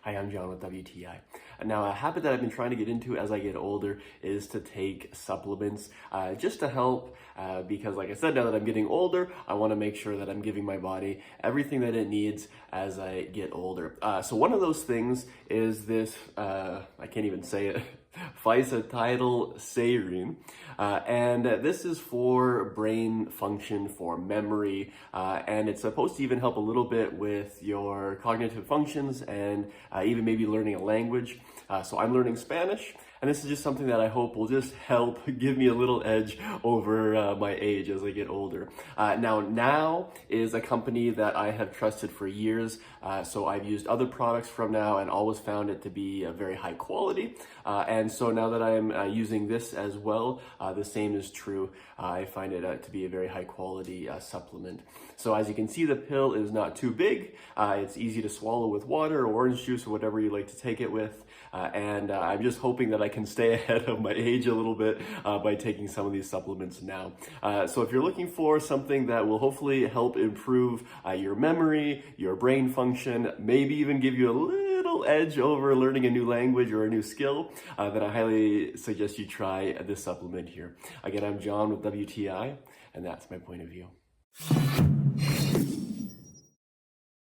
Hi, I'm John with WTI. Now, a habit that I've been trying to get into as I get older is to take supplements just to help because, like I said, now that I'm getting older, I want to make sure that I'm giving my body everything that it needs as I get older. So one of those things is this, I can't even say it, Phosphatidyl Serine, and this is for brain function, for memory, and it's supposed to even help a little bit with your cognitive functions and even maybe learning a language. So I'm learning Spanish, and this is just something that I hope will just help give me a little edge over my age as I get older. Now is a company that I have trusted for years, so I've used other products from Now and always found it to be very high quality. And so now that I'm using this as well, the same is true. I find it to be a very high quality supplement. So as you can see, the pill is not too big. It's easy to swallow with water or orange juice or whatever you like to take it with. And I'm just hoping that I can stay ahead of my age a little bit by taking some of these supplements now. So if you're looking for something that will hopefully help improve your memory, your brain function, maybe even give you a little edge over learning a new language or a new skill, then I highly suggest you try this supplement here. Again, I'm John with WTI, and that's my point of view.